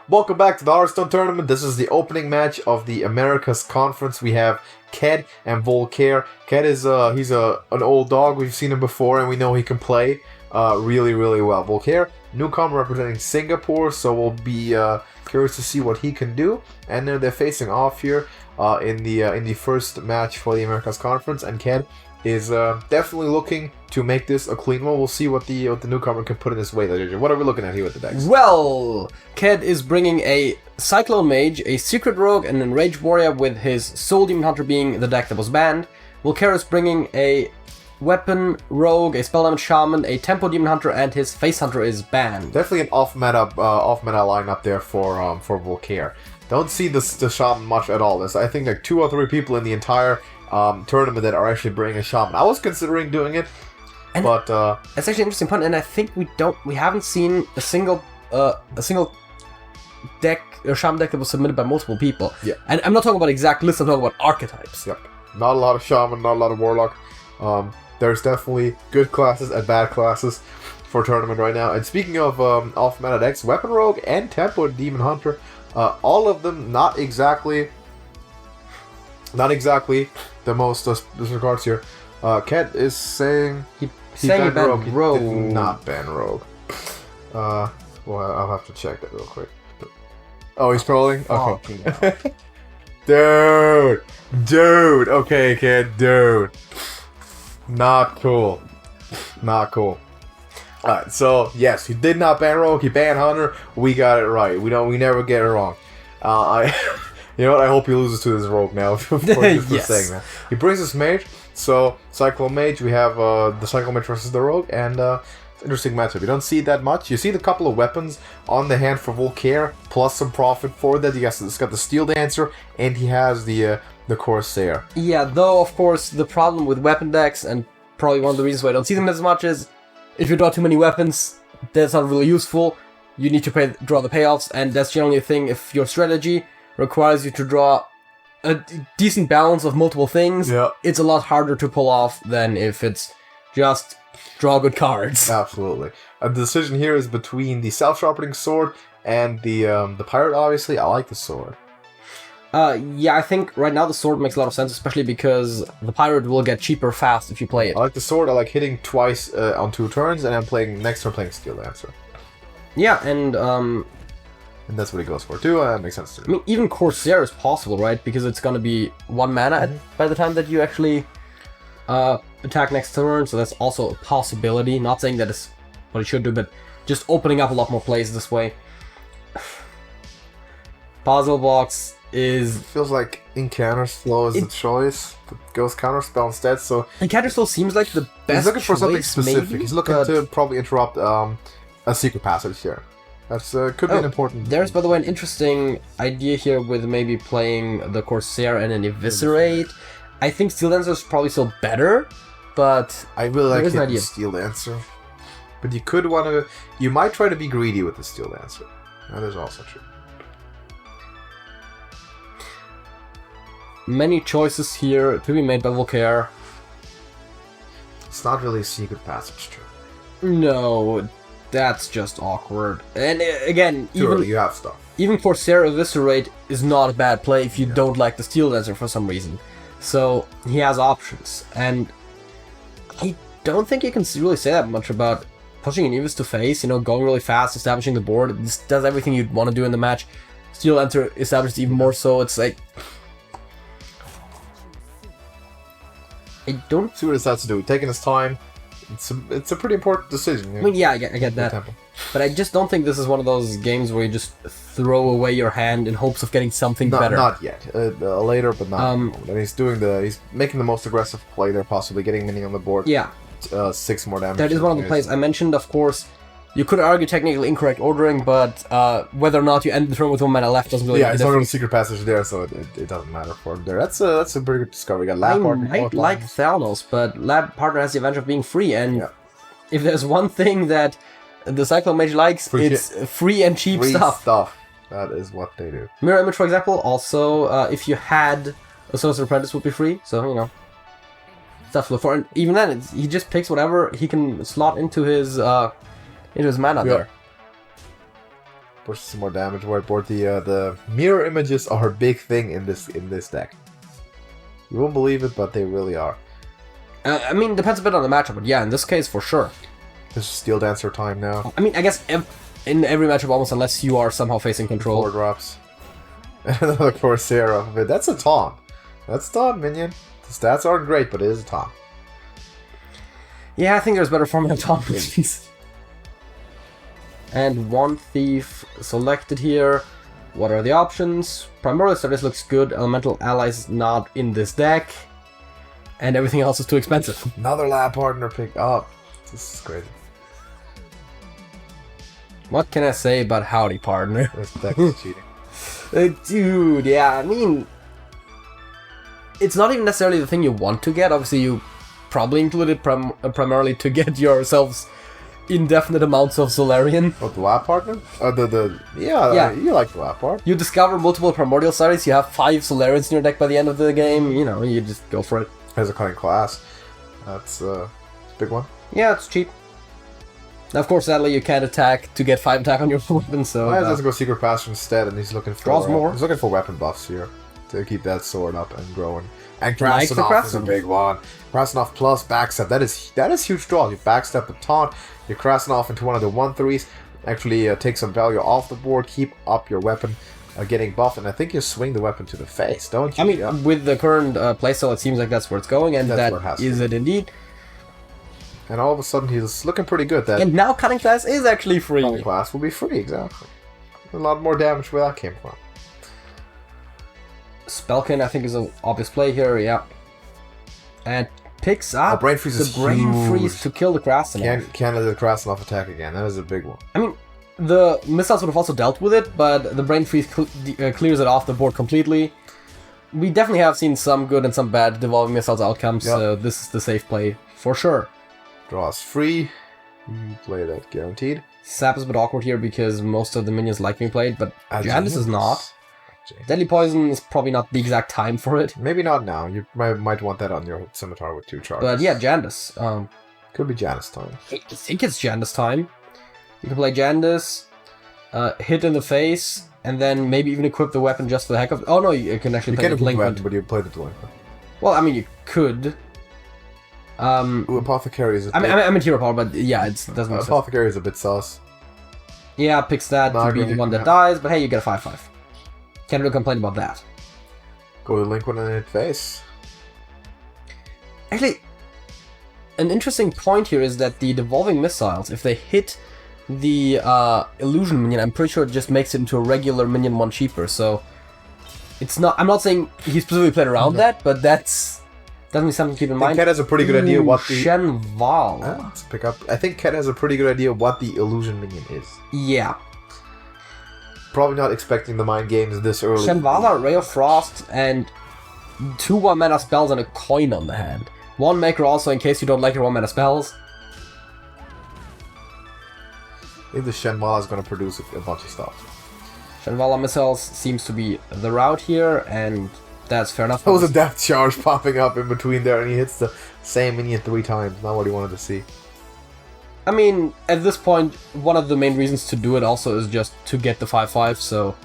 Welcome back to the Hearthstone Tournament. This is the opening match of the Americas Conference. We have Ked and vulcaire. Ked is an old dog. We've seen him before, and we know he can play really well. vulcaire, newcomer representing Singapore, so we'll be curious to see what he can do. And then they're facing off here in the first match for the Americas Conference, and Ked is definitely looking to make this a clean one. We'll see what the newcomer can put in his way. What are we looking at here with the decks? Well, Ked is bringing a Cyclone Mage, a Secret Rogue, and an Enraged Warrior, with his Soul Demon Hunter being the deck that was banned. vulcaire is bringing a Weapon Rogue, a Spell Damage Shaman, a Tempo Demon Hunter, and his Face Hunter is banned. Definitely an off-meta lineup there for vulcaire. Don't see the Shaman much at all. There's, I think, like 2 or 3 people in the entire tournament that are actually bringing a Shaman. I was considering doing it, but that's actually an interesting point, and I think we haven't seen a single deck or Shaman deck that was submitted by multiple people. Yeah. And I'm not talking about exact lists, I'm talking about archetypes. Yep. Not a lot of Shaman, not a lot of Warlock. There's definitely good classes and bad classes for tournament right now. And speaking of off-meta decks, Weapon Rogue and Tempo Demon Hunter, all of them not exactly the most disregards here. Ked is saying he banned Rogue. He did not ban Rogue. Well, I'll have to check that real quick. Oh, he's trolling? Okay. Dude! Okay, Ked, dude. Not cool. Alright, so, yes, he did not ban Rogue, he banned Hunter. We got it right. We never get it wrong. You know what? I hope he loses to this Rogue now for yes. saying that. He brings this Mage, so Cyclone Mage, we have the Cyclone Mage versus the Rogue, and it's an interesting matchup. You don't see that much. You see the couple of weapons on the hand for vulcaire, plus some profit for that. He's got the Steel Dancer, and he has the Corsair. Yeah, though, of course, the problem with weapon decks, and probably one of the reasons why I don't see them as much, is if you draw too many weapons, that's not really useful. You need to draw the payoffs, and that's generally a thing. If your strategy requires you to draw a decent balance of multiple things, yeah, it's a lot harder to pull off than if it's just draw good cards. Absolutely. The decision here is between the self-sharpening sword and the pirate, obviously. I like the sword. Yeah, I think right now the sword makes a lot of sense, especially because the pirate will get cheaper fast if you play it. I like the sword. I like hitting twice on 2 turns, and I'm next turn playing Steel Dancer. Yeah, and that's what he goes for too, that makes sense to me. I mean, even Corsair is possible, right? Because it's gonna be 1 mana by the time that you actually attack next turn, so that's also a possibility. Not saying that is what he should do, but just opening up a lot more plays this way. Puzzle Box is... feels like Incounterspell is the choice, but goes Counterspell instead, so... Incounterspell seems like the best He's looking for something specific. Maybe, he's looking to probably interrupt a Secret Passage here. That's could be an important... There's, by the way, an interesting idea here with maybe playing the Corsair and an Eviscerate. I think Steel Dancer is probably still better, but... I really like hitting Steel Dancer. But you could want to... You might try to be greedy with the Steel Dancer. That is also true. Many choices here to be made by vulcaire. It's not really a Secret Passage, true. No, that's just awkward. And again, you have stuff. Even Corsair Eviscerate is not a bad play if you don't like the Steel Dancer for some reason. So he has options, and I don't think you can really say that much about pushing an Evis to face. You know, going really fast, establishing the board. This does everything you'd want to do in the match. Steel Dancer established even more so. It's like, I don't see what it has to do. Taking his time. It's a pretty important decision. Yeah. I mean, yeah, I get that. But I just don't think this is one of those games where you just throw away your hand in hopes of getting something better. Not yet. Later, but not. And he's making the most aggressive play there, possibly getting many on the board. Yeah. 6 more damage. That is one of the plays I mentioned. Of course, you could argue technically incorrect ordering, but whether or not you end the turn with 1 mana left doesn't really. Yeah, it's not a Secret Passage there, so it doesn't matter for him there. That's a pretty good discovery. We got Lab Partner. I might like Thanos, but Lab Partner has the advantage of being free, and if there's one thing that the Cyclone Mage likes, it's free and cheap stuff. That is what they do. Mirror Image, for example, also, if you had a Sorcerer Apprentice, would be free, so, you know, stuff to look for. And even then, he just picks whatever he can slot into his mana there. Push some more damage whiteboard. The mirror images are a big thing in this deck. You won't believe it, but they really are. I mean, depends a bit on the matchup, but yeah, in this case, for sure. This is Steel Dancer time now. I mean, I guess in every matchup almost, unless you are somehow facing control. 4 drops. Another Corsair off of it. That's a taunt. That's a taunt, minion. The stats aren't great, but it is a taunt. Yeah, I think there's better format of taunt minions. And one thief selected here. What are the options? Primarily Stardust looks good. Elemental allies not in this deck. And everything else is too expensive. Another lab partner pick up. This is crazy. What can I say about Howdy Partner? This deck is cheating. Dude, yeah, I mean... It's not even necessarily the thing you want to get. Obviously, you probably included primarily to get yourselves indefinite amounts of Solarian. Oh, the lab partner? Yeah, you like the lab part. You discover multiple primordial studies, you have 5 Solarians in your deck by the end of the game, you know, you just go for it. Has a cutting class. That's a big one. Yeah, it's cheap. Now, of course, sadly, you can't attack to get 5 attack on your weapon, so... Why doesn't go Secret Passion instead, and he's looking for... Draws more. He's looking for weapon buffs here to keep that sword up and growing. And Like the Krasnov is a Krasnov. big one. Krasnov plus backstep. That is huge draw. You backstep the taunt, you Krasnov into one of the 1/3s, actually take some value off the board, keep up your weapon getting buffed, and I think you swing the weapon to the face, don't you? I mean, Yeah. with the current playstyle, it seems like that's where it's going, and That's that where it has to is be. it indeed. And all of a sudden he's looking pretty good. That And now Cutting Class is actually free. cutting class will be free, exactly. A lot more damage where that came from. Spellkin, I think, is an obvious play here, yeah. And picks up Brain Freeze the is Brain huge. Freeze to kill the Krasnov. Can't let the Krasnov attack again. That is a big one. I mean, the missiles would have also dealt with it, but the Brain Freeze clears it off the board completely. We definitely have seen some good and some bad devolving missiles outcomes, Yep. so this is the safe play for sure. Draws free. You play that guaranteed. Sap is a bit awkward here because most of the minions like being played, but As Jandis you- is not. Deadly Poison is probably not the exact time for it. Maybe not now. You might want that on your scimitar with 2 charges. But yeah, Jandis. Could be Janus time. I think it's Jandis time. You can play Jandis, hit in the face, and then maybe even equip the weapon just for the heck of it. Oh no, you can actually You play can the equip Delinquent. weapon, but you play the delinquent. Well, I mean, you could. Ooh, Apothecary is a I bit... mean Hero Power, but yeah, it doesn't make sense. Apothecary is a bit sus. Yeah, picks that to be the one that dies, but hey, you get a 5/5. Can't really complain about that. Go delinquent and hit face. Actually, an interesting point here is that the devolving missiles, if they hit the illusion minion, I'm pretty sure it just makes it into a regular minion 1 cheaper, so it's not... I'm not saying he specifically played around that, but that's definitely something to keep in I think mind. Ket has a pretty good idea what the... Shen Val. Let's pick up. I think Ket has a pretty good idea what the illusion minion is. Yeah. Probably not expecting the mind games this early. Shen Val, Ray of Frost, and 2 1-mana spells and a coin on the hand. 1 maker also in case you don't like your 1-mana spells. I think the Shenmala is going to produce a bunch of stuff. Shenvala missiles seems to be the route here, and that's fair enough. That was a death charge popping up in between there, and he hits the same minion 3 times. Not what he wanted to see. I mean, at this point, one of the main reasons to do it also is just to get the 5/5, so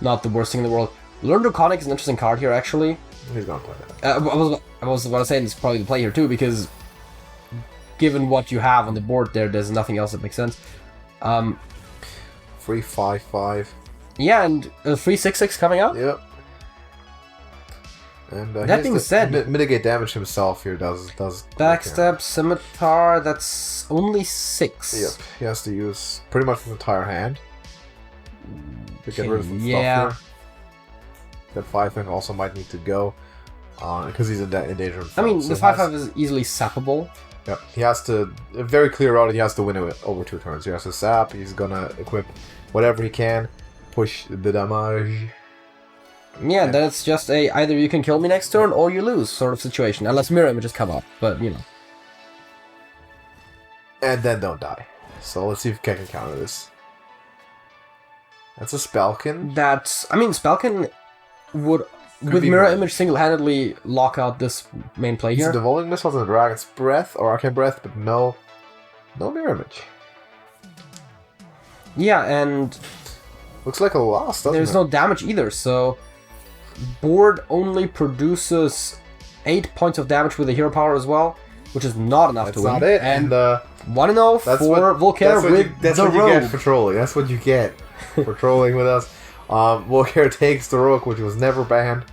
not the worst thing in the world. Learn Draconic is an interesting card here, actually. He's going to play that. I was about to say it's probably the play here too, because given what you have on the board there's nothing else that makes sense. Free 5/5. Yeah, and a free 6/6 coming up. Yep. And That being said, mitigate damage himself here does Backstab, Scimitar, that's only 6. Yep, he has to use pretty much his entire hand to get rid of some yeah. stuff here. That 5 thing also might need to go because he's in danger. I mean, the 5/5 is easily sappable. Yep, he has to, a very clear route, he has to win it over 2 turns. He has to sap, he's gonna equip whatever he can, push the damage. Yeah, that's just a either you can kill me next turn or you lose sort of situation, unless mirror images come up, but you know. And then don't die. So let's see if Ket can counter this. That's a Spellkin. Spellkin would, with be mirror mirror. image, single-handedly lock out this main play He's here. devolving missiles and Dragon's Breath or Arcane Breath, but no mirror image. Yeah, and Looks like a loss, doesn't There's it? no damage either, so board only produces 8 points of damage with the hero power as well, which is not enough to win. That's not it. And 1-0 for vulcaire with that's the what you rogue. get for trolling. That's what you get for trolling with us. vulcaire takes the rogue, which was never banned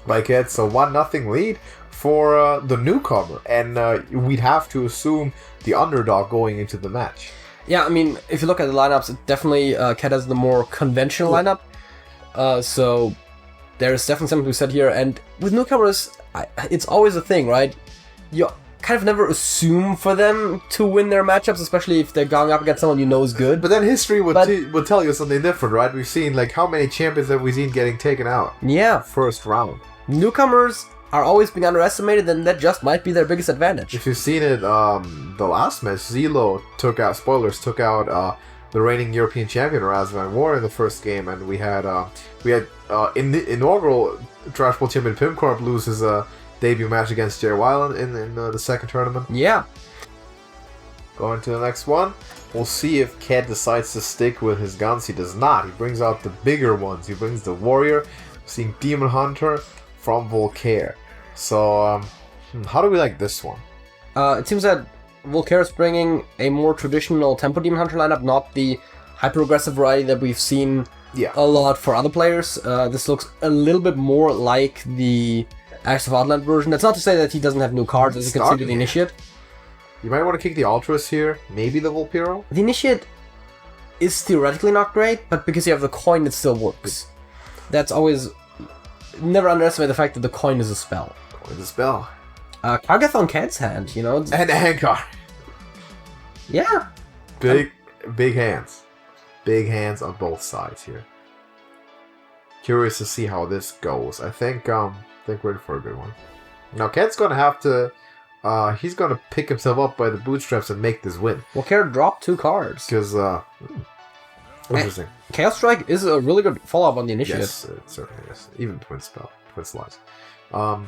by Ked, so 1-0 lead for the newcomer, and we'd have to assume the underdog going into the match. Yeah, I mean, if you look at the lineups, it definitely Cat has the more conventional lineup. So there's definitely something to be said here. And with newcomers, it's always a thing, right? You kind of never assume for them to win their matchups, especially if they're going up against someone you know is good. But then history would tell you something different, right? We've seen, like, how many champions have we seen getting taken out? Yeah. First round. Newcomers are always being underestimated, and that just might be their biggest advantage. If you've seen it, the last match, Zelo took out the reigning European champion Razvan War in the first game, and we had in the inaugural Trash Bowl champion Pimcorp lose his debut match against Jay Wyland in the second tournament. Yeah. Going to the next one, we'll see if Ked decides to stick with his guns. He does not. He brings out the bigger ones. He brings the Warrior, seeing Demon Hunter from vulcaire. So, how do we like this one? It seems that vulcaire is bringing a more traditional Tempo Demon Hunter lineup, not the hyper-aggressive variety that we've seen a lot for other players. This looks a little bit more like the Axe of Outland version. That's not to say that he doesn't have new cards, as you can see to the Initiate. You might want to kick the Ultras here, maybe the Vulpiro? The Initiate is theoretically not great, but because you have the coin, it still works. That's always... Never underestimate the fact that the coin is a spell. Coin is a spell. Kargath on Cad's hand, you know? And Ankar. Yeah. Big hands. Big hands on both sides here. Curious to see how this goes. I think we're in for a good one. Now, Cad's gonna have to... he's gonna pick himself up by the bootstraps and make this win. Vulcaire dropped 2 cards. Because, interesting. Chaos Strike is a really good follow-up on the Initiative. Yes, it certainly is. Even Twin Slice. Oh,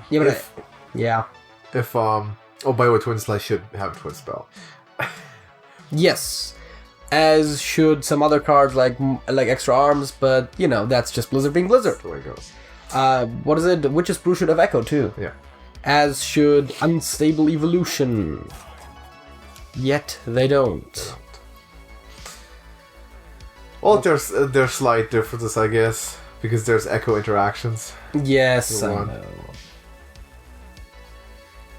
by the way, Twin Slice should have a Twin Spell. Yes. As should some other cards like Extra Arms, but, you know, that's just Blizzard being Blizzard. That's the way it goes. What is it? Witch's Brew should have Echo, too. Yeah. As should Unstable Evolution. Yet they don't. Well, there's slight differences, I guess, because there's echo interactions. Yes, I know.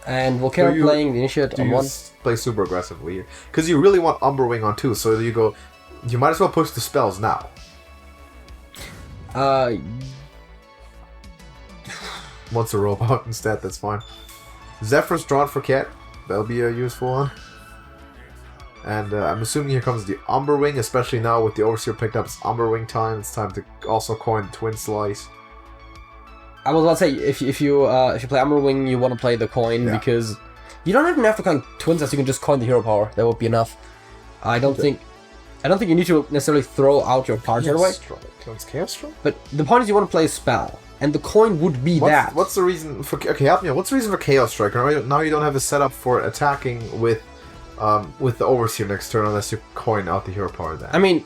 And Vulcaire playing the Initiate on 1. Play super aggressively here, because you really want Umberwing on 2, so you might as well push the spells now. Once a robot instead, that's fine. Zephyr's drawn for Cat. That'll be a useful one. And I'm assuming here comes the Umberwing, especially now with the Overseer picked up. It's Umberwing time. It's time to also coin the Twin Slice. I was about to say, if you play Umberwing, you want to play the coin because you don't even have to coin Twin Slice. You can just coin the hero power. That would be enough. I don't think you need to necessarily throw out your cards right away. Chaos Strike? But the point is you want to play a spell, and the coin would be that. What's the reason for? Okay, help me out. What's the reason for Chaos Strike? Now you don't have a setup for attacking with the Overseer next turn unless you coin out the hero power then. I mean,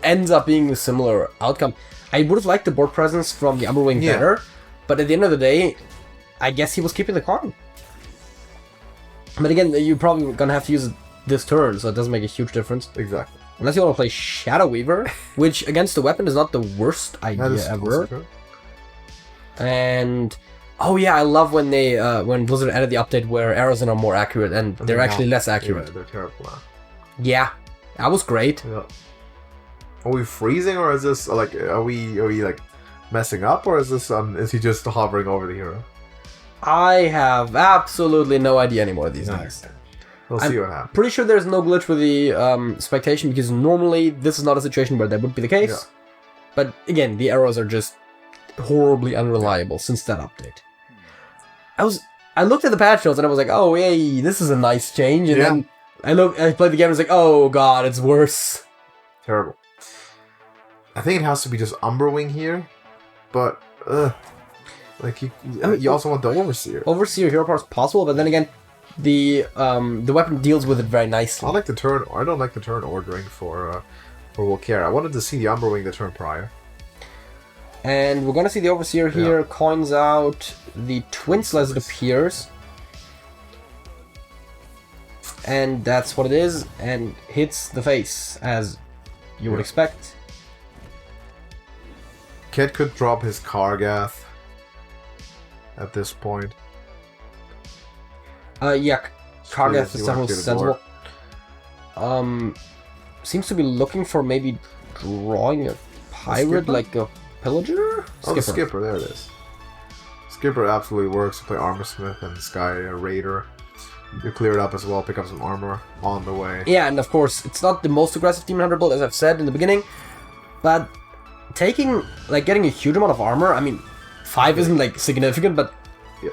ends up being a similar outcome. I would have liked the board presence from the Umberwing better, but at the end of the day, I guess he was keeping the card. But again, you're probably going to have to use it this turn, so it doesn't make a huge difference. Exactly. Unless you want to play Shadow Weaver, which against the weapon is not the worst idea ever. And... Oh yeah, I love when they when Blizzard added the update where arrows are more accurate and they're actually less accurate. Yeah, they're terrible now. Yeah, that was great. Yeah. Are we freezing, or is this like are we like messing up, or is this is he just hovering over the hero? I have absolutely no idea anymore these days. We'll see what happens. Pretty sure there's no glitch with the expectation because normally this is not a situation where that would be the case. Yeah. But again, the arrows are just horribly unreliable since that update. I looked at the patch notes and I was like, oh yay, this is a nice change, and then I played the game and was like, oh god, it's worse. Terrible. I think it has to be just Umberwing here, but like you also want the Overseer. Overseer hero power is possible, but then again, the weapon deals with it very nicely. I don't like the turn ordering for for vulcaire. I wanted to see the Umberwing the turn prior. And we're gonna see the Overseer here, coins out the Twin Slice, it appears. And that's what it is, and hits the face, as you would expect. Ked could drop his Kargath at this point. Yeah, Kargath is definitely sensible. Seems to be looking for maybe drawing a pirate, like a pillager? Oh, the Skipper, there it is. Skipper absolutely works to play Armorsmith and Sky Raider. You clear it up as well, pick up some armor on the way. Yeah, and of course, it's not the most aggressive Demon Hunter build, as I've said in the beginning, but getting a huge amount of armor, I mean, 5 isn't, like, significant, but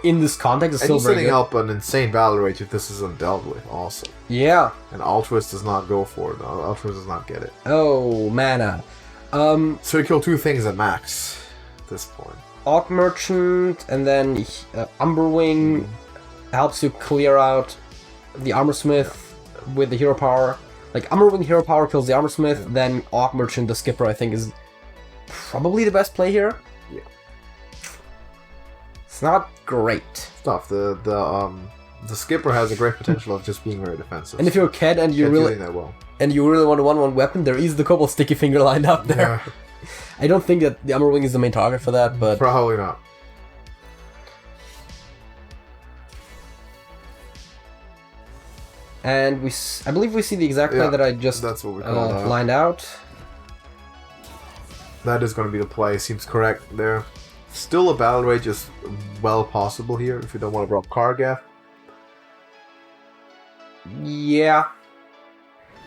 in this context, it's still very good. And he's setting up an insane battle rage if this isn't dealt with, also. Yeah. And Altruist does not go for it. Altruist does not get it. Oh, mana. So you kill 2 things at max at this point. Orc Merchant, and then Umberwing helps you clear out the Armorsmith with the hero power. Like, Umberwing hero power kills the Armorsmith, then Orc Merchant, the Skipper, I think, is probably the best play here. Yeah. It's not great. It's tough. The Skipper has a great potential of just being very defensive. And if you're a Ked and you really want a 1/1 weapon, there is the Cobalt Sticky Finger lined up there. Yeah. I don't think that the Umberwing is the main target for that, but probably not. And I believe we see the exact play that I just lined out. That is going to be the play. Seems correct there. Still a battle rage is well possible here if you don't want to drop Kargath. Yeah.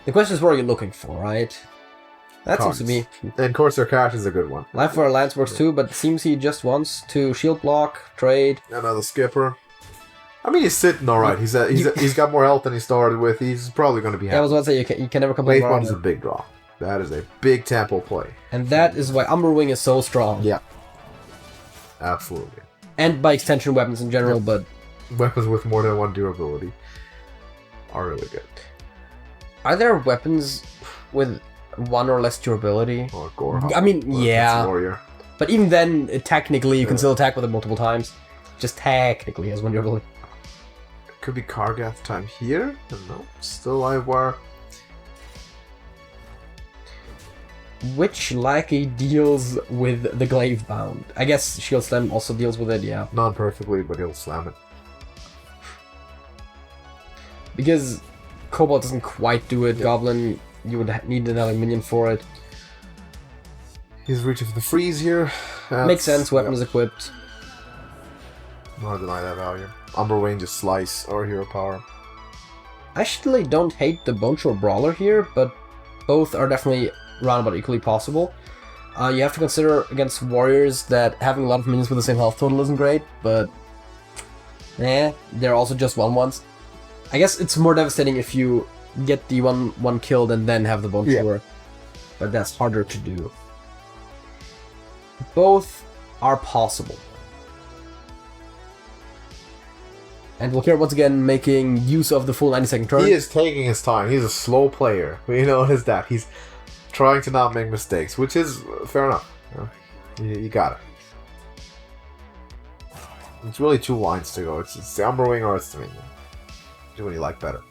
The question is, what are you looking for, right? That Cards. Seems to be... And Corsair Cash is a good one. Life for Alliance works too, but it seems he just wants to shield block, trade. Another Skipper. I mean, he's sitting alright. He's got more health than he started with. He's probably going to be happy. Yeah, I was about to say, you can never complain about it. Late one is a big draw. That is a big tempo play. And that is why Umberwing is so strong. Yeah. Absolutely. And by extension, weapons in general, but... Weapons with more than 1 durability are really good. Are there weapons with 1 or less durability? Or Gore. I mean, yeah. Warrior. But even then, technically, you can still attack with it multiple times. Just technically has 1 durability. Could be Kargath time here. No, still live wire. Which lackey deals with the glaive bound? I guess Shield Slam also deals with it, yeah. Not perfectly, but he'll slam it. Because Cobalt doesn't quite do it. Goblin, you would need another minion for it. He's reaching for the freeze here. Makes sense, weapon is equipped. Not deny that value. Umberwing just slice or hero power. I actually don't hate the Bone Shore Brawler here, but both are definitely roundabout equally possible. You have to consider against warriors that having a lot of minions with the same health total isn't great, but they're also just 1/1s. I guess it's more devastating if you get the one killed and then have the Bone Shore, but that's harder to do. Both are possible. And vulcaire once again making use of the full 90-second turn. He is taking his time. He's a slow player. We notice that. He's trying to not make mistakes, which is fair enough. You got it. It's really 2 lines to go. It's the Umberwing or it's the minion. Which one you like better.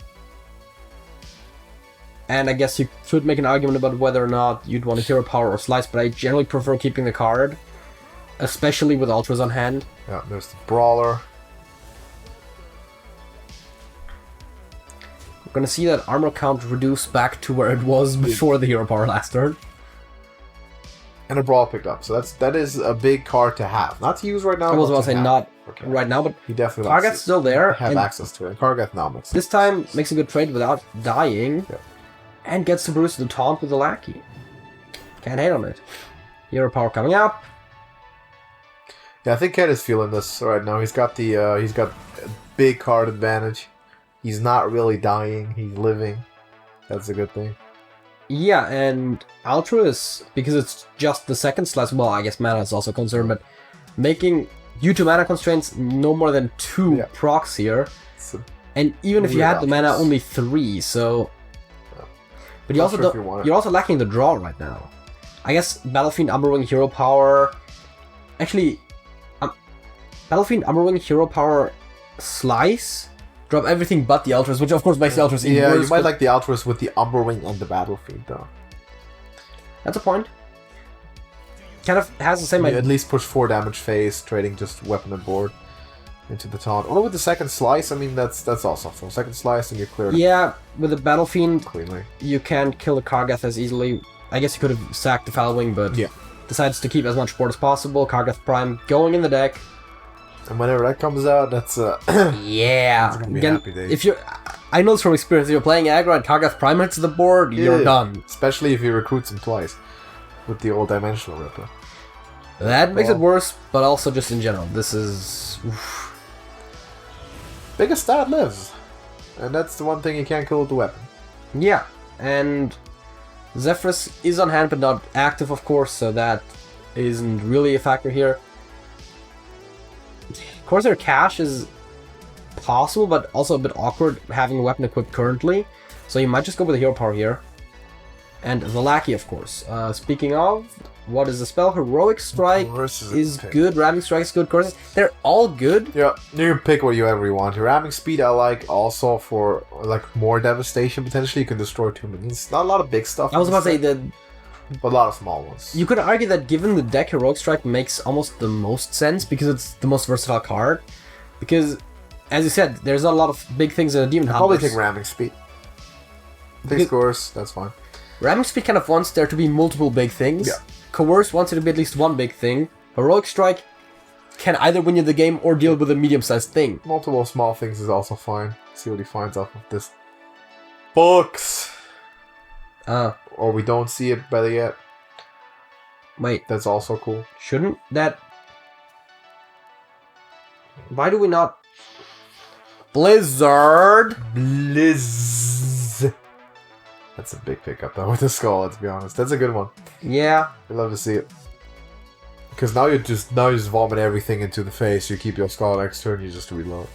And I guess you could make an argument about whether or not you'd want a hero power or slice, but I generally prefer keeping the card. Especially with ultras on hand. Yeah, there's the Brawler. We're gonna see that armor count reduce back to where it was before the hero power last turn. And a Brawl picked up, so that is a big card to have. Not to use right now. I was about to say not right now, but he definitely Kargath's still there. Have access to it. Kargath now makes sense. This time makes a good trade without dying. Yeah. And gets to Bruce the taunt with the lackey. Can't hate on it. Hero power coming up. Yeah, I think Ken is feeling this right now. He's got a big card advantage. He's not really dying. He's living. That's a good thing. Yeah, and Altruist, because it's just the second slice, well, I guess mana is also concerned, but making, due to mana constraints, no more than 2 procs here. And even if you had the mana, only 3, so... But you Not also sure if don't. you want it. You're also lacking the draw right now. I guess Battlefiend Umberwing Hero Power. Actually, Battlefiend Umberwing Hero Power Slice. Drop everything but the Ultras, which of course makes the Ultras even worse. You might like the Ultras with the Umberwing and the Battlefield though. That's a point. Kind of has the same You idea. at least push 4 damage phase, trading just weapon and board into the taunt. Only with the second slice, I mean that's also full. Second slice and you clear it Yeah, with the Battlefiend, cleanly. you can't kill the Kargath as easily. I guess you could have sacked the Foulwing, but Yeah. decides to keep as much board as possible. Kargath Prime going in the deck. And whenever that comes out, that's Yeah. It's gonna be a Again, happy day. if you're, I know this from experience. If you're playing aggro and Kargath Prime hits the board, you're done. Especially if you recruit him twice with the old Dimensional Ripper. That makes it worse, but also just in general, this is. Oof. Biggest stat lives, and that's the one thing you can't kill with the weapon. Yeah, and Zephyrus is on hand but not active, of course, so that isn't really a factor here. Corsair Cash is possible, but also a bit awkward having a weapon equipped currently, so you might just go with the hero power here. And the Lackey, of course. Speaking of, what is the spell? Heroic Strike is good, Ramming Strike is good, Corsairs. They're all good. Yeah, you can pick whatever you want. Your ramming speed I like also for like more devastation potentially. You can destroy 2 minions. Not a lot of big stuff. I was about to say that but a lot of small ones. you could argue that given the deck, Heroic Strike makes almost the most sense because it's the most versatile card. Because, as you said, there's not a lot of big things in a Demon Hunter. Probably take ramming speed. Big scores, that's fine. Ramming Speed kind of wants there to be multiple big things. Yeah. Coerce wants it to be at least one big thing. Heroic Strike can either win you the game or deal with a medium-sized thing. Multiple small things is also fine. See what he finds off of this. Books! Or we don't see it better yet. Wait, That's also cool. shouldn't that... Why do we not... Blizzard! Blizz. That's a big pickup though with the skull, let's be honest. That's a good one. Yeah. I love to see it. Because now you just vomit everything into the face. You keep your skull next turn, you just reload.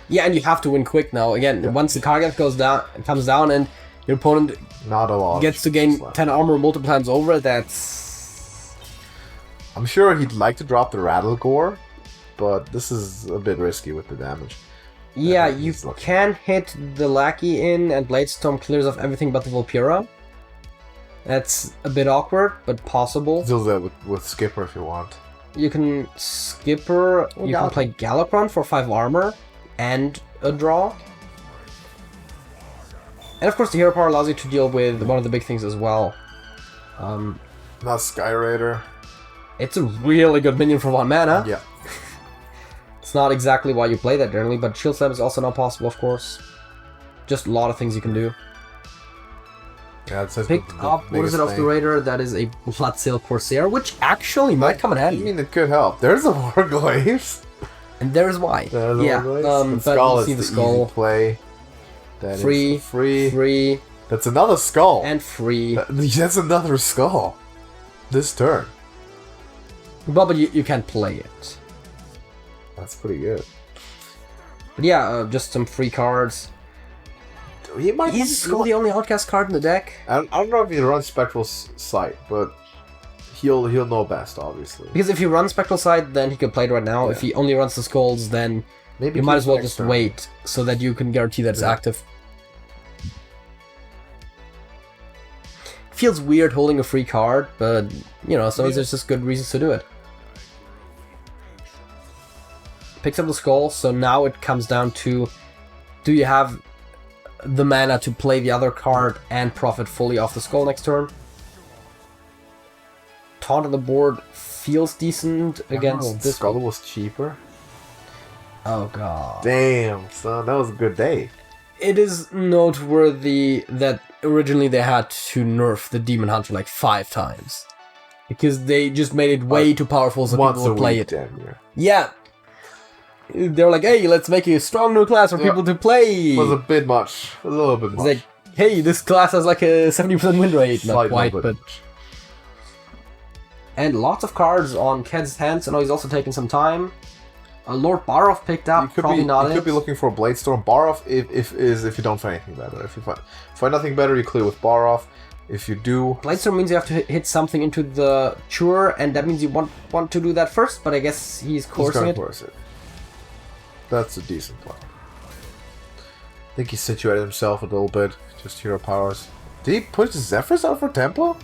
Yeah, and you have to win quick now. Again, once the Kargath comes down and your opponent Not a lot. gets to gain 10 armor multiple times over, that's... I'm sure he'd like to drop the Rattle Gore, but this is a bit risky with the damage. Yeah, think you he's lucky. can hit the Lackey in, and Bladestorm clears off everything but the Vulpira. That's a bit awkward, but possible. Still there with Skipper if you want. You can Skipper, you can play Galakrond for 5 armor, and a draw. And of course the Hero Power allows you to deal with one of the big things as well. Not Sky Raider. It's a really good minion for 1 mana. Yeah. It's not exactly why you play that generally, but Shield Slam is also not possible, of course. Just a lot of things you can do. Yeah, it says Picked up, what is it off the radar? That is a Bloodsail Corsair, which actually might come in I handy. mean, it could help. There's a Warglaves. And there's why. There's a Yeah, Warglaves. but Skull you is see the the skull. easy play. That Free, is free. free, That's another skull. and free. That's another skull. This turn. Well, but you can't play it. That's pretty good. But yeah, just some free cards. He might. Is Skull the only outcast card in the deck? I don't know if he runs Spectral Sight, but he'll know best, obviously. Because if he runs Spectral Sight, then he can play it right now. Yeah. If he only runs the Skulls, then Maybe you might as well next just turn. wait so that you can guarantee that it's Yeah. active. Feels weird holding a free card, but you know, sometimes there's just good reasons to do it. Picks up the Skull, so now it comes down to, do you have the mana to play the other card and profit fully off the Skull next turn? Taunt on the board feels decent against this. Skull was cheaper. Oh god. Damn, son, that was a good day. It is noteworthy that originally they had to nerf the Demon Hunter like 5 times. Because they just made it way too powerful so Once people a would play week, it. damn near. Yeah. They were like, hey, let's make a strong new class for Yeah. people to play. It was a bit much. A little bit much. It's like, hey, this class has like a 70% win rate. Not Slight quite, little but... bit much. And lots of cards on Ked's hands. I know he's also taking some time. Lord Barov picked up, probably not You could be looking for a Bladestorm. Barov if you don't find anything better. If you find nothing better, you clear with Barov. If you do... Bladestorm means you have to hit something into the Cure, and that means you want to do that first, but I guess he's coursing it. Course it. That's a decent play. I think he situated himself a little bit. Just hero powers. Did he push the Zephyrs out for tempo?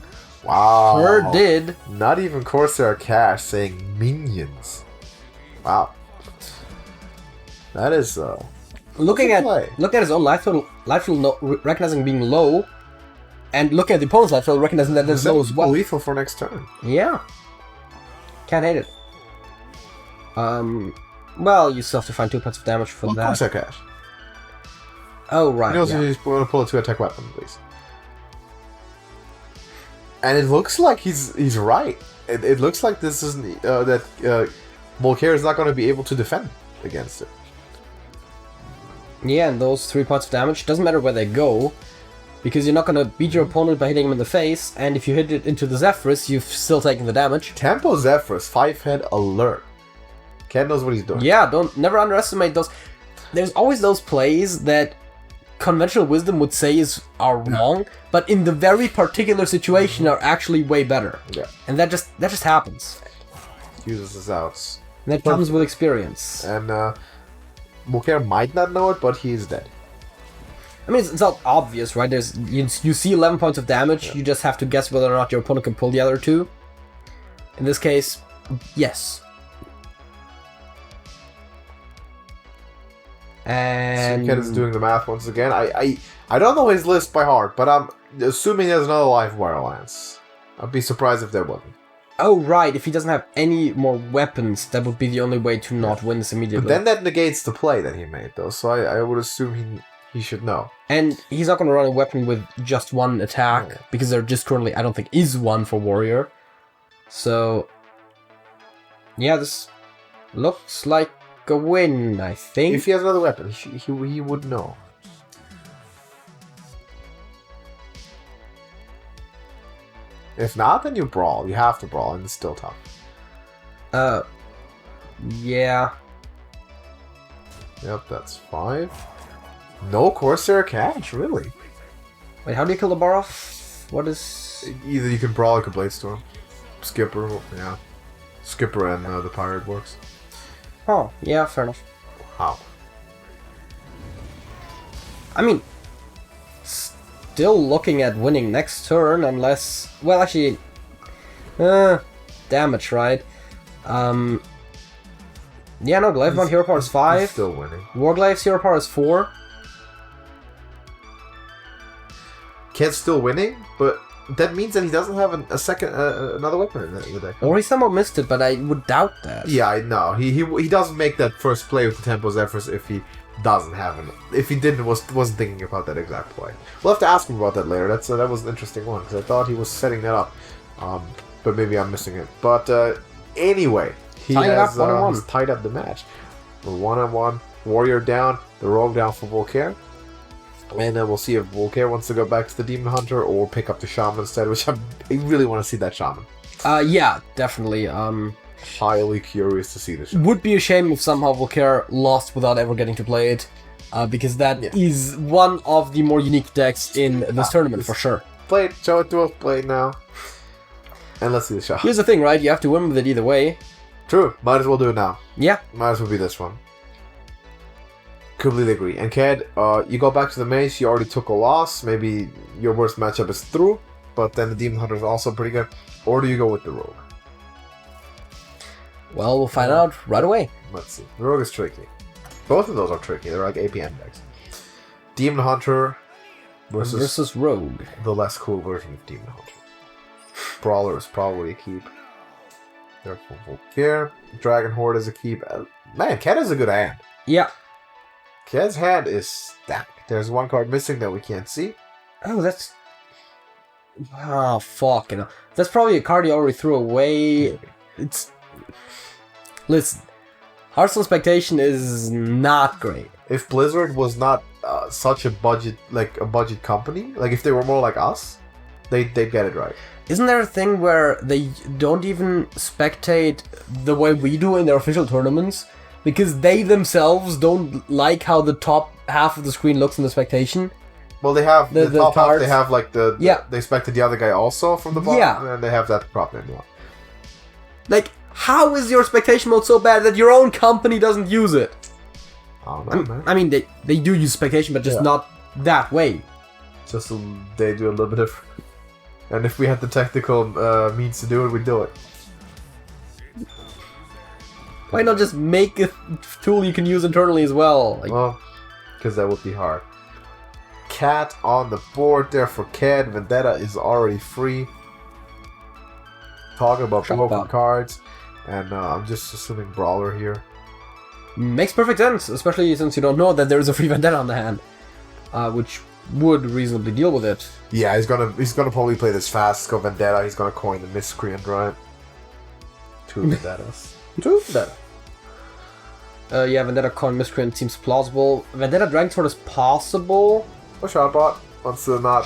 Wow. Sure did. Not even Corsair Cash saying minions. Wow. That is look at his own life total recognizing being low, and looking at the opponent's life total recognizing that it's low as well. Lethal for next turn. Yeah. Can't hate it. Well, you still have to find 2 points of damage for that. Corsair Cash. Oh right. He knows he's going to pull a 2-attack weapon, please. And it looks like he's right. It looks like this isn't vulcaire is not going to be able to defend against it. Yeah, and those 3 points of damage doesn't matter where they go, because you're not going to beat your opponent by hitting him in the face. And if you hit it into the Zephyrus, you've still taken the damage. Tempo Zephyrus 5-head alert. Cat knows what he's doing. Yeah, never underestimate those. There's always those plays that conventional wisdom would say are wrong, but in the very particular situation are actually way better. Yeah. And that just happens. Uses his outs. And that comes with experience. And vulcaire might not know it, but he's dead. I mean, it's not obvious, right? You see 11 points of damage, yeah. You just have to guess whether or not your opponent can pull the other 2. In this case, yes. And Cat is doing the math once again. I don't know his list by heart, but I'm assuming there's another live Borderlands. I'd be surprised if there wasn't. Oh right, if he doesn't have any more weapons, that would be the only way to not win this immediately. But then that negates the play that he made, though, so I would assume he should know. And he's not going to run a weapon with just 1 attack, because there just currently, I don't think, is one for Warrior. So, yeah, this looks like a win, I think. If he has another weapon, he would know. If not, then you brawl. You have to brawl, and it's still tough. Yeah. Yep, that's 5. No Corsair Cash, really. Wait, how do you kill the Barov? What is... Either you can brawl or you can Bladestorm. Skipper, yeah. Skipper and the Pirate works. Oh, yeah, fair enough. Wow. I mean, still looking at winning next turn, unless... Well, actually... damage, right? Yeah, no, Glaive Mount Hero Power is 5. He's still winning. Warglaive's Hero Power is 4. Cat's still winning, but that means that he doesn't have another weapon in the deck. Or he somehow missed it, but I would doubt that. Yeah, I know. He doesn't make that first play with the Tempo Zephyrs if he doesn't have it. If he didn't, wasn't thinking about that exact play. We'll have to ask him about that later. That was an interesting one, because I thought he was setting that up. But maybe I'm missing it. But anyway, he has tied up the match. We're 1-1. Warrior down, the Rogue down for vulcaire. And then we'll see if vulcaire wants to go back to the Demon Hunter or pick up the Shaman instead, which I really want to see that Shaman. Yeah, definitely. Highly curious to see this Shaman. Would be a shame if somehow vulcaire lost without ever getting to play it, because that is one of the more unique decks in this tournament, for sure. Play it, show it to us, play it now. And let's see the Shaman. Here's the thing, right? You have to win with it either way. True, might as well do it now. Yeah. Might as well be this one. Completely agree. And Cad, you go back to the mace, you already took a loss. Maybe your worst matchup is through, but then the Demon Hunter is also pretty good. Or do you go with the Rogue? Well, we'll find out right away. Let's see. The Rogue is tricky. Both of those are tricky. They're like APM decks. Demon Hunter versus Rogue. The less cool version of Demon Hunter. Brawler is probably a keep. Therefore, vulcaire. Dragon Horde is a keep. Man, Cad is a good hand. Yeah. Cad's hand is stacked. There's one card missing that we can't see. Oh, that's... Oh, fuck. You know. That's probably a card you already threw away. It's... Listen. Hearthstone Spectation is not great. If Blizzard was not such a budget company, like if they were more like us, they'd get it right. Isn't there a thing where they don't even spectate the way we do in their official tournaments? because they themselves don't like how the top half of the screen looks in the spectation. Well, they have the top half. cards. They have like they expected the other guy also from the bottom, Yeah. and they have that problem now. Like, how is your spectation mode so bad that your own company doesn't use it? I don't know, man. I mean, they do use spectation, but just not that way. Just they do a little bit different. And if we had the technical means to do it, we'd do it. Why not just make a tool you can use internally as well? Like, Well, because that would be hard. Cat on the board there for Cad. Vendetta is already free. Talking about broken cards. And I'm just assuming Brawler here. makes perfect sense, especially since you don't know that there is a free Vendetta on the hand, which would reasonably deal with it. Yeah, he's gonna probably play this fast. Go Vendetta. He's gonna coin the miscreant, right? 2 Vendettas. 2 Vendetta. Yeah, Vendetta coin miscreant seems plausible. Vendetta Dragon Sword is possible. Oh, Shotbot wants to not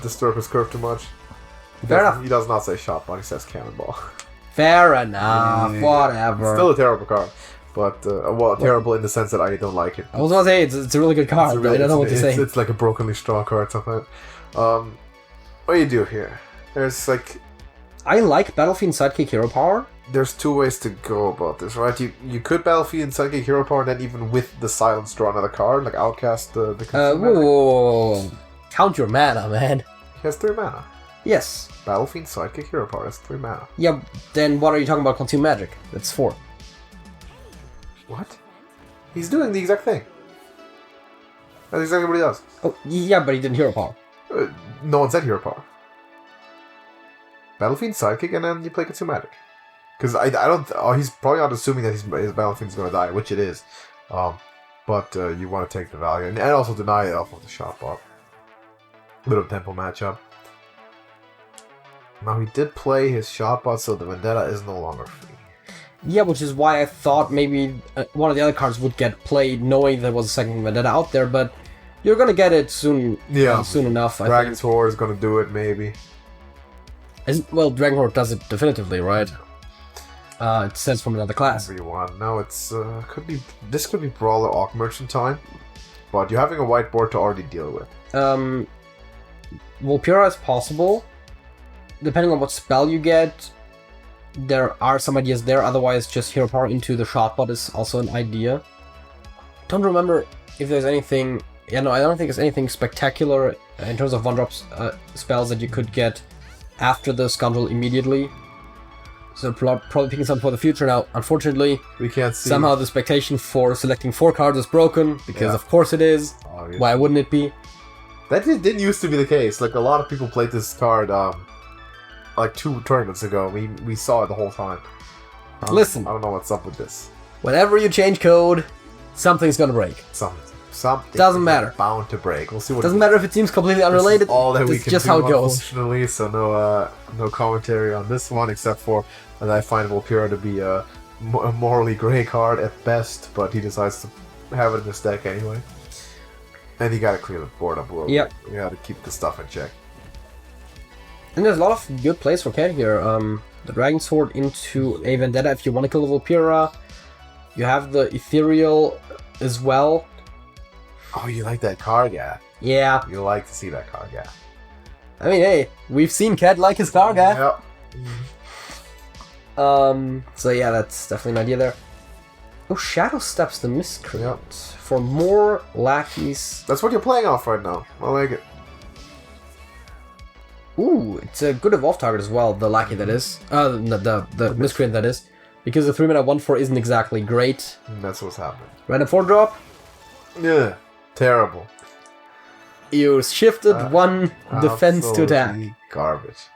disturb his curve too much. Fair enough. He does not say Shotbot. He says Cannonball. Fair enough. Whatever. Still a terrible card, but terrible in the sense that I don't like it. I was gonna say it's a really good card, but I don't know what to say. It's like a brokenly strong card sometimes. What do you do here? There's like I like Battlefield Sidekick Hero Power. there's 2 ways to go about this, right? You could Battlefield and Sidekick Hero Power, and then even with the silence draw another card, like Outcast the whoa. Count your mana, man. He has 3 mana. Yes. Battlefield Sidekick Hero Power has 3 mana. Yeah, then what are you talking about? Consume Magic. That's 4. What? He's doing the exact thing. That's exactly what he does. Oh, yeah, but he didn't Hero Power. No one said Hero Power. Battlefield Sidekick, and then you play Consume Magic. Because I don't... he's probably not assuming that his Battlefield's going to die, which it is. But you want to take the value. And also deny it off of the shot bot. Bit of tempo matchup. Now he did play his shot bot, so the Vendetta is no longer free. Yeah, which is why I thought maybe one of the other cards would get played, knowing there was a second Vendetta out there, but you're gonna get it soon. Yeah, soon enough. Dragon's Horde is gonna do it, maybe. Well, Dragon Horde does it definitively, right? It says from another class. Everyone. Now it's this could be Brawler Orc Merchant time, but you're having a whiteboard to already deal with. Vulpura is possible, depending on what spell you get. There are some ideas there. Otherwise, just Hero Power into the Shotbot is also an idea. Don't remember if there's anything. Yeah, no, I don't think there's anything spectacular in terms of 1-drop spells that you could get after the Scoundrel immediately. So probably picking something for the future. Now, unfortunately, we can't see. Somehow the expectation for selecting 4 cards is broken, because of course it is. Obviously. Why wouldn't it be? That didn't used to be the case. Like, a lot of people played this card like 2 tournaments ago. We saw it the whole time. Listen. I don't know what's up with this. Whenever you change code, something's gonna break. Something doesn't matter. Bound to break. We'll see what. Doesn't matter if it seems completely unrelated. All that we can just do, how it goes. Unfortunately, so no commentary on this one, except for that I find Vulpura to be a morally gray card at best, but he decides to have it in his deck anyway. And you gotta clear the board up a little bit. You gotta keep the stuff in check. And there's a lot of good plays for Cat here. The Dragon Sword into a Vendetta if you want to kill the Vulpura. You have the Ethereal as well. Oh, you like that card, yeah? Yeah. You like to see that card, yeah. I mean, hey, we've seen Cat like his card, Yep. So yeah, that's definitely an idea there. Oh, Shadow Steps the Miscreant. For more lackeys. That's what you're playing off right now. I like it. Ooh, it's a good evolve target as well, the lackey that is. The Miscreant that is. Because the 3-mana 1/4 isn't exactly great. And that's what's happening. Random 4-drop. Yeah. Terrible. You shifted 1 defense to attack. Garbage.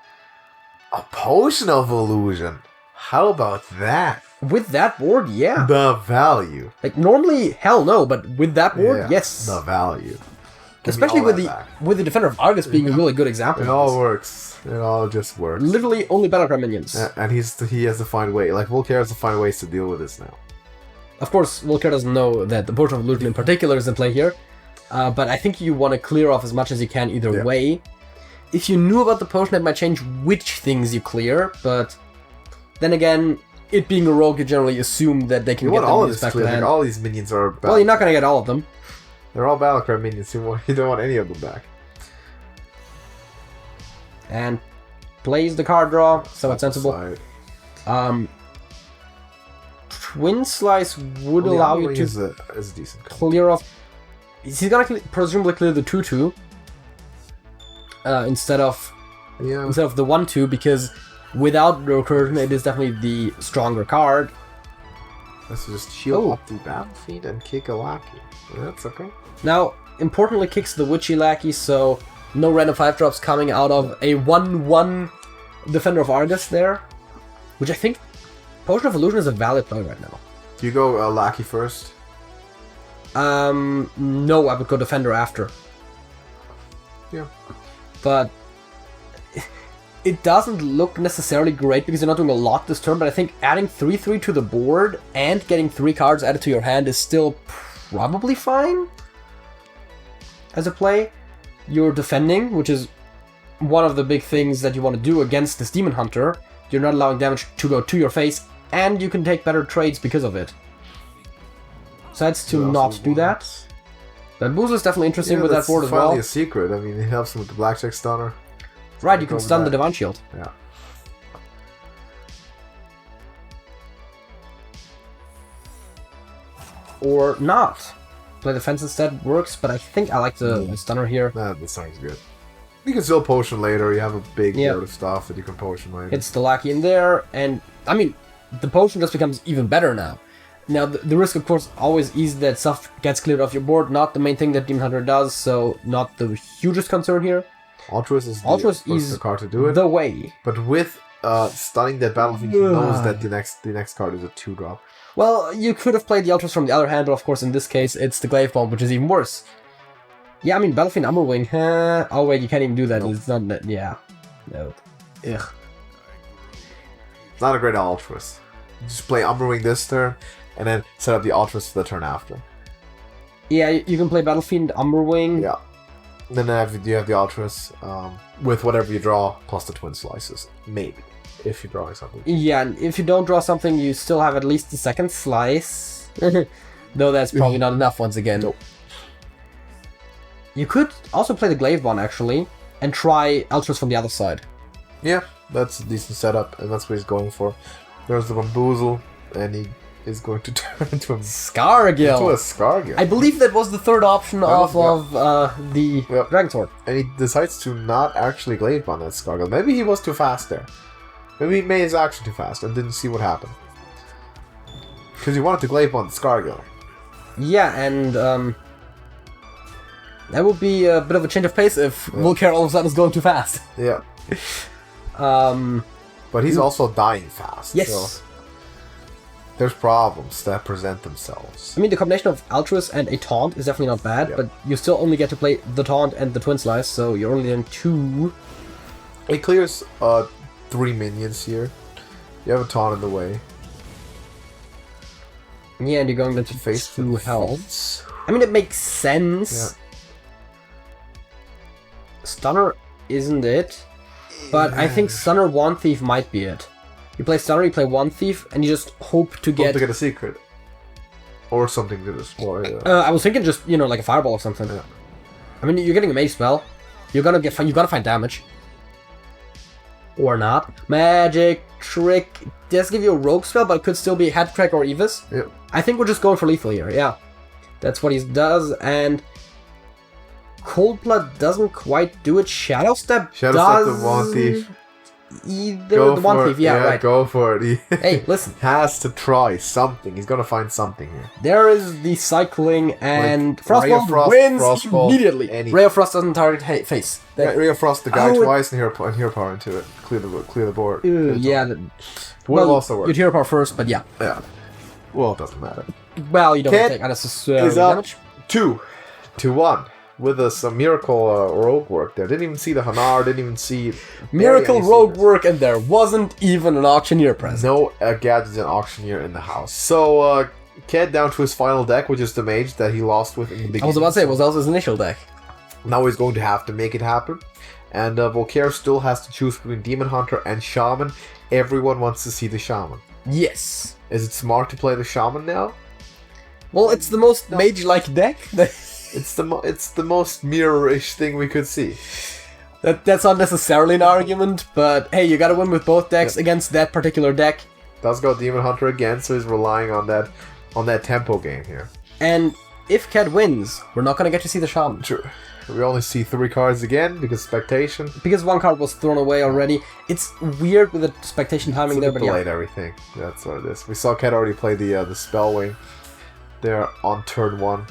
A Potion of Illusion. How about that? With that board, yeah. The value. Like, normally, hell no, but with that board, yes. The value. Especially with the Defender of Argus being a really good example. It all works. It all just works. Literally only Battlecry minions. And he has to find way. Like, vulcaire has to find ways to deal with this now. Of course, vulcaire doesn't know that the Potion of Illusion in particular is in play here. But I think you want to clear off as much as you can either way. If you knew about the potion, it might change which things you clear, but then again, it being a rogue, you generally assume that they can You get want them all of minions this back to clear. hand. All these minions are Well, you're not gonna get all of them. They're all battlecry minions. You don't want any of them back. And plays the card draw, somewhat sensible. Side. Twin Slice would Well, the allow other you wing to is a decent card. clear off. He's gonna presumably clear the 2/2 instead of Yeah. the 1/2, because without the recursion, it is definitely the stronger card. Let's just shield Oh. up the battlefield and kick a lackey. That's okay. Now, importantly, kicks the Witchy Lackey, so no random 5-drops coming out of a 1/1 Defender of Argus there, which I think Potion of Illusion is a valid play right now. Do you go lackey first? No, I would go Defender after. Yeah. But it doesn't look necessarily great because you're not doing a lot this turn, but I think adding 3/3 to the board and getting 3 cards added to your hand is still probably fine as a play. You're defending, which is one of the big things that you want to do against this Demon Hunter. You're not allowing damage to go to your face, and you can take better trades because of it. Besides to not do that. That boost is definitely interesting with that board as well. Finally a secret. I mean, it helps him with the blackjack stunner. Right, you can stun the Divine Shield. Yeah. Or not. Play defense instead works, but I think I like the stunner here. Nah, the stunner's good. You can still potion later. You have a big board of stuff that you can potion later. It's the lackey in there, and I mean, the potion just becomes even better now. Now, the risk, of course, always is that stuff gets cleared off your board. Not the main thing that Demon Hunter does, so not the hugest concern here. Altruist is the card to do it. The way. But with stunning that battlefield, he knows that the next card is a 2-drop. Well, you could have played the Ultras from the other hand, but of course in this case it's the Glaive Bomb, which is even worse. Yeah, I mean, Battlefield Umberwing, oh wait, you can't even do that, It's not, yeah. No. Ugh. It's not a great Altruist. You just play Umberwing this turn, and then set up the Altruist for the turn after. Yeah, you can play Battlefield Umberwing. Yeah. Then you have the Altruist with whatever you draw, plus the Twin Slices. Maybe. If you're drawing something. Yeah, and if you don't draw something, you still have at least the second slice. Though that's probably not enough once again. Nope. You could also play the Glaive Bond, actually, and try Ultras from the other side. Yeah, that's a decent setup, and that's what he's going for. There's the Bamboozle, and he is going to turn into a Scargill. Into a Scargill. I believe that was the third option of the Dragon Sword. And he decides to not actually Glaive Bond that Scargill. Maybe he was too fast there. Maybe he made his action too fast and didn't see what happened. Because he wanted to Glaive Bond the Scargill. Yeah, and that would be a bit of a change of pace if vulcaire all of a sudden is going too fast. Yeah. But he's also dying fast. Yes. So there's problems that present themselves. I mean, the combination of Altruist and a Taunt is definitely not bad, but you still only get to play the Taunt and the Twin Slice, so you're only doing 2. It clears 3 minions here. You have a Taunt in the way. Yeah, and you're going to face 2 health. I mean, it makes sense. Yeah. Stunner isn't it, but I think Stunner 1 Thief might be it. You play Stunner, you play 1 Thief, and you just hope to get a secret. Or something to destroy. I was thinking just, like a Fireball or something. Yeah. I mean, you're getting a Mage spell. You gotta find damage. Or not. Magic Trick does give you a Rogue spell, but it could still be Hat Trick or Evis. Yep. I think we're just going for lethal here, yeah. That's what he does, and Cold Blood doesn't quite do it. Shadow Step does the 1 Thief. Either the 1 Thief, yeah, right. Go for it. Hey, listen. Has to try something. He's gonna find something here. There is the cycling, and Ray of Frostbolt Frost, wins Frostbolt, immediately. Ray of Frost doesn't target face. Ray of Frost the guy twice and hero power into it. Clear the board. Yeah. Will also work. You'd hero power first, but yeah. Yeah. Well, it doesn't matter. Well, you don't take unnecessary damage. 2-1. With some miracle rogue work there. Didn't even see the Hanar, didn't even see... Miracle rogue work, and there wasn't even an auctioneer present. No gadgets and auctioneer in the house. So, Ked down to his final deck, which is the mage that he lost with in the beginning. I was about to say, it was also his initial deck. Now he's going to have to make it happen. And vulcaire still has to choose between Demon Hunter and Shaman. Everyone wants to see the Shaman. Yes. Is it smart to play the Shaman now? Well, it's the most mage-like deck. It's the most mirror-ish thing we could see. That's not necessarily an argument, but hey, you gotta win with both decks against that particular deck. Does go Demon Hunter again, so he's relying on that tempo game here. And if Ked wins, we're not gonna get to see the Shaman. True. We only see 3 cards again because Spectation. Because 1 card was thrown away already. It's weird with the Spectation timing there, but delayed everything. That's what it is. We saw Ked already play the Spellwing there on turn 1.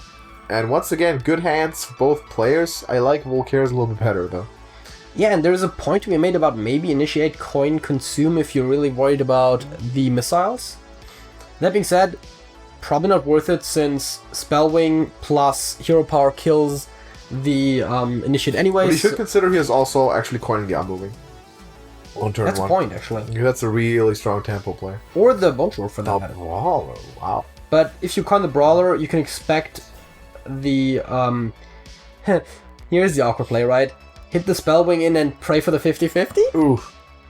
And once again, good hands for both players. I like vulcaire's a little bit better though. Yeah, and there's a point to be made about maybe initiate coin consume if you're really worried about the missiles. That being said, probably not worth it since Spellwing plus Hero Power kills the initiate anyways. But you should consider he is also actually coining the unmoving on turn 1. That's a point, actually. That's a really strong tempo play. Or the Bonjour for that matter. Brawler, wow. But if you coin the Brawler, you can expect the here's the awkward play, right? Hit the Spellwing in and pray for the 50-50? Ooh.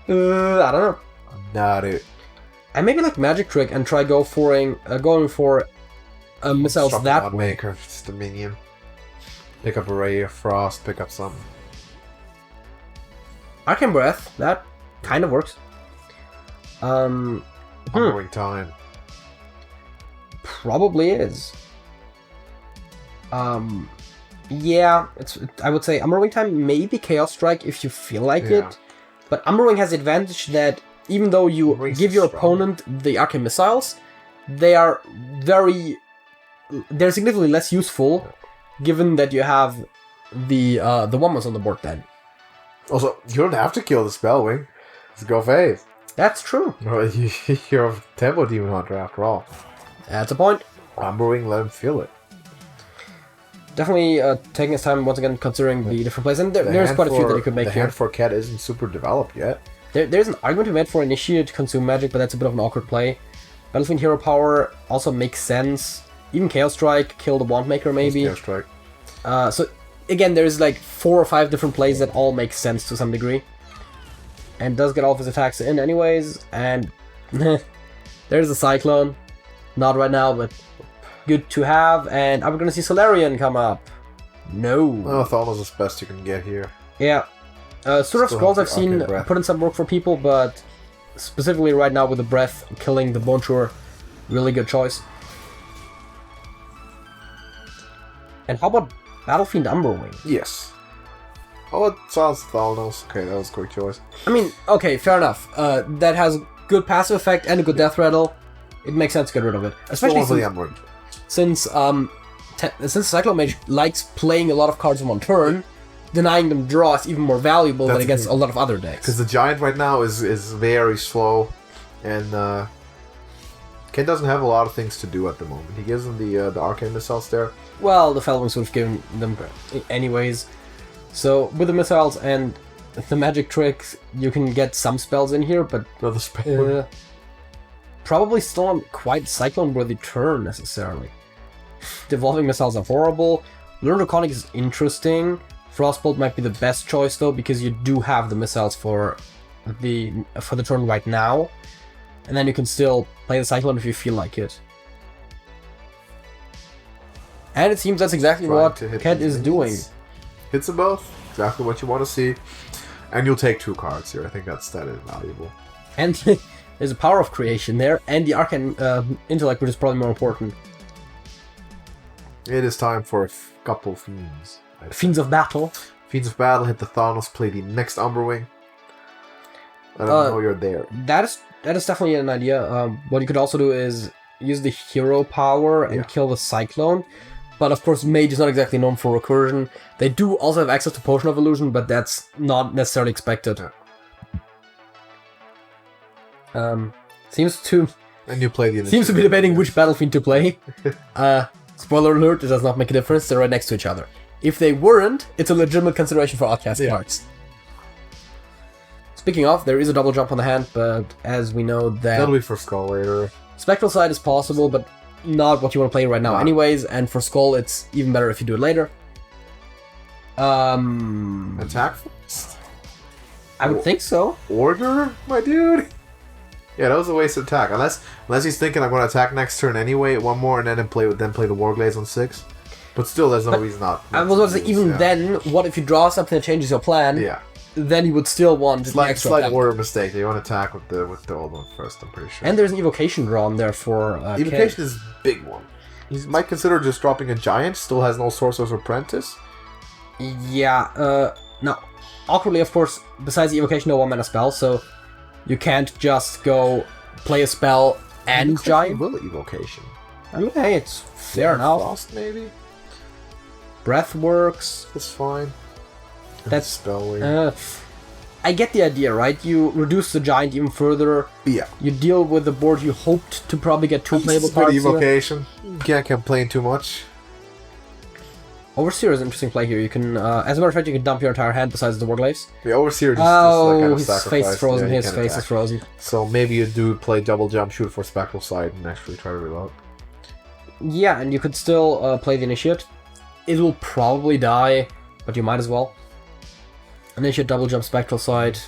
I don't know. Not it. And maybe like Magic Trick and try going for missiles that way. Maker, just a minion. Pick up a Ray of Frost, pick up something. Arcane Breath, that kind of works. Unmoving Time. Probably is. Yeah, I would say Unmoving Time, maybe Chaos Strike if you feel like it. But Unmoving has the advantage that even though you give your opponent the Arcane Missiles, they're significantly less useful, given that you have the Wombos on the board then. Also, you don't have to kill the Spellwing. Just go phase. That's true. You're a Tempo Demon Hunter after all. That's a point. Unmoving, let him feel it. Definitely taking his time once again, considering the different plays, and there's quite a few that you could make here. The hand for Cat isn't super developed yet. There's an argument to be made for Initiate to consume magic, but that's a bit of an awkward play. Battlefield Hero Power also makes sense. Even Chaos Strike, kill the Wand Maker maybe. Chaos Strike. So again, there's like 4 or 5 different plays that all make sense to some degree. And does get all of his attacks in anyways, and there's a Cyclone. Not right now, but good to have. And are we going to see Solarian come up? No. Well, Thanos is best you can get here. Yeah. Sort of Scrolls I've seen put in some work for people, but specifically right now with the Breath killing the Bonjour, really good choice. And how about Battlefiend Umberwing? Yes. Oh, it sounds Thanos. Okay, that was a quick choice. I mean, okay, fair enough. That has good passive effect and a good death rattle. It makes sense to get rid of it, especially since Cyclone Mage likes playing a lot of cards in one turn. Denying them draw is even more valuable than against a lot of other decks. Because the Giant right now is very slow, and Ken doesn't have a lot of things to do at the moment. He gives them the Arcane Missiles there. Well, the Felwings would have given them anyways. So with the missiles and the magic tricks, you can get some spells in here, but another spell. Probably still not quite Cyclone-worthy turn necessarily. Devolving missiles are horrible. Learn Draconic is interesting. Frostbolt might be the best choice though, because you do have the missiles for the turn right now, and then you can still play the Cyclone if you feel like it. And it seems that's exactly what Ked is doing. Hits them both. Exactly what you want to see. And you'll take 2 cards here. I think that is valuable. And there's a Power of Creation there, and the Arcane Intellect, which is probably more important. It is time for a couple of Fiends. Fiends of Battle. Fiends of Battle, hit the Thanos, play the next Umberwing. I don't know you're there. That is definitely an idea. What you could also do is use the Hero Power and kill the Cyclone. But of course, Mage is not exactly known for recursion. They do also have access to Potion of Illusion, but that's not necessarily expected. Seems to be debating which Battlefiend to play. Spoiler alert, it does not make a difference. They're right next to each other. If they weren't, it's a legitimate consideration for Outcast cards. Speaking of, there is a double jump on the hand, but as we know that... That'll be for Skull later. Spectral Side is possible, but not what you want to play right now anyways, and for Skull it's even better if you do it later. Attack first? I would think so. Order, my dude? Yeah, that was a wasted attack. Unless he's thinking I'm going to attack next turn anyway, one more, and then play the Warglaze on 6. But still, there's no reason not. I was going to say, even then, what if you draw something that changes your plan? Yeah. Then you would still want the extra slight order mistake. You want to attack with the old one first, I'm pretty sure. And there's an evocation drawn there for Evocation is a big one. He might consider just dropping a giant, still has no Sorcerer's Apprentice. Yeah, now, awkwardly, of course, besides the evocation, no 1-mana spell, so you can't just go play a spell and giant. Will evocation. I mean, hey, it's fair enough. Frost, maybe? Breath works. That's fine. That's spell. I get the idea, right? You reduce the giant even further. Yeah. You deal with the board you hoped to probably get 2 playable cards. Evocation. You can't complain too much. Overseer is an interesting play here. You can, as a matter of fact, you can dump your entire hand besides the Warglaves. The Overseer just oh, kind of his sacrifice. face is frozen. Yeah, his face is frozen. So maybe you do play double jump, shoot for Spectral Side, and actually try to reload. Yeah, and you could still play the Initiate. It will probably die, but you might as well. Initiate, double jump, Spectral Side.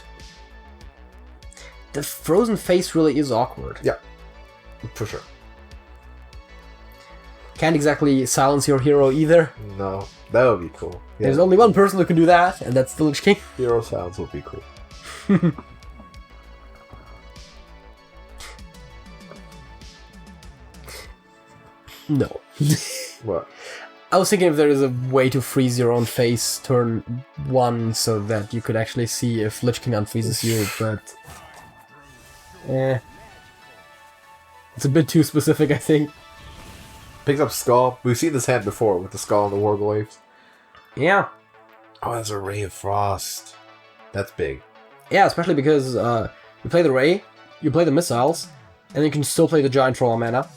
The frozen face really is awkward. Yeah, for sure. Can't exactly silence your hero either. No, that would be cool. Yeah. There's only one person who can do that, and that's the Lich King. Hero sounds would be cool. No. What? I was thinking if there is a way to freeze your own face turn 1 so that you could actually see if Lich King unfreezes you, but... It's a bit too specific, I think. Picks up Skull. We've seen this hand before with the Skull and the Warglaves. Yeah. Oh, that's a Ray of Frost. That's big. Yeah, especially because you play the Ray, you play the Missiles, and you can still play the Giant for 1 mana.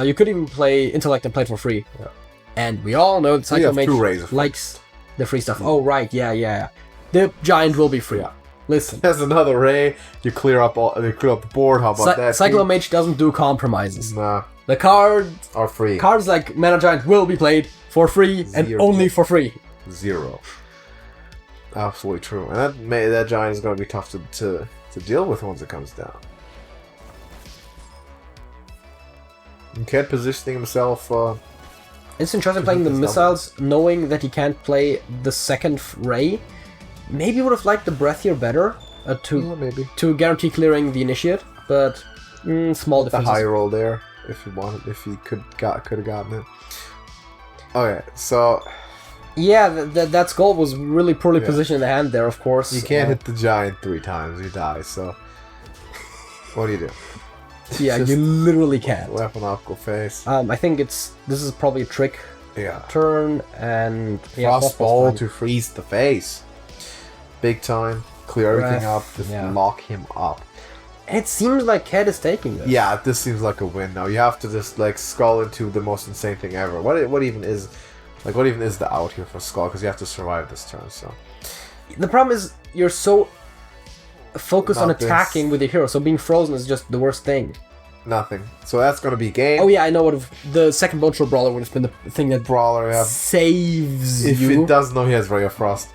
You could even play Intellect and play it for free. Yeah. And we all know that Psycho Mage likes the free stuff. Oh, right, yeah. The Giant will be free. Yeah. Listen. There's another Ray. You clear up the board. How about that? Cyclo Mage doesn't do compromises. Nah. The cards are free. Cards like Mana Giant will be played for free and only for free. 0. Absolutely true. And that giant is going to be tough to deal with once it comes down. Ked positioning himself. It's interesting playing the Missiles, knowing that he can't play the second Ray. Maybe would have liked the Breath here better to guarantee clearing the Initiate, but small differences. The high roll there, if he could have gotten it. Okay, so yeah, that skull was really poorly positioned in the hand there. Of course, you can't hit the giant 3 times; you die. So what do you do? Yeah, you literally can't. Weapon up, go face. I think this is probably a trick. Yeah. Turn and Frost Ball to freeze the face. Big time. Clear everything up. Just lock him up. And it seems like Ked is taking this. Yeah, this seems like a win now. You have to just like skull into the most insane thing ever. What even is the out here for Skull? Because you have to survive this turn. So the problem is you're so focused on attacking with your hero, so being frozen is just the worst thing. Nothing. So that's gonna be game. Oh yeah, I know what the second Bone Troll Brawler would have been the thing that saves if you. If it does know he has Ray of Frost.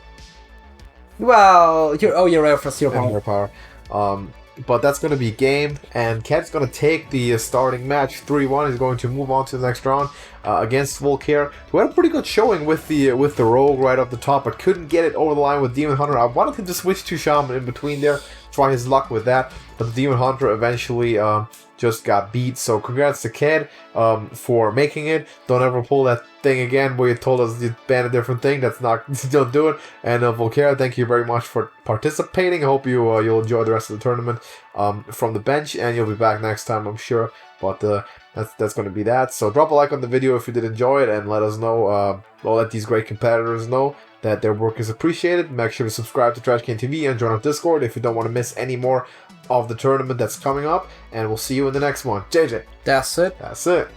Well, you're Ray of Frost, hero power. But that's going to be game, and Ked's going to take the starting match 3-1. He's going to move on to the next round against vulcaire, who had a pretty good showing with the rogue right off the top, but couldn't get it over the line with Demon Hunter. I wanted him to switch to Shaman in between there, try his luck with that, but the Demon Hunter eventually just got beat. So congrats to Ked for making it. Don't ever pull that thing again where you told us you banned a different thing. That's not, don't do it. And vulcaire, thank you very much for participating. I hope you'll enjoy the rest of the tournament from the bench, and you'll be back next time, I'm sure. But that's going to be that. So drop a like on the video if you did enjoy it, and let us know, or let these great competitors know that their work is appreciated. Make sure to subscribe to TrashcanTV and join our Discord if you don't want to miss any more of the tournament that's coming up. And we'll see you in the next one. JJ. That's it. That's it.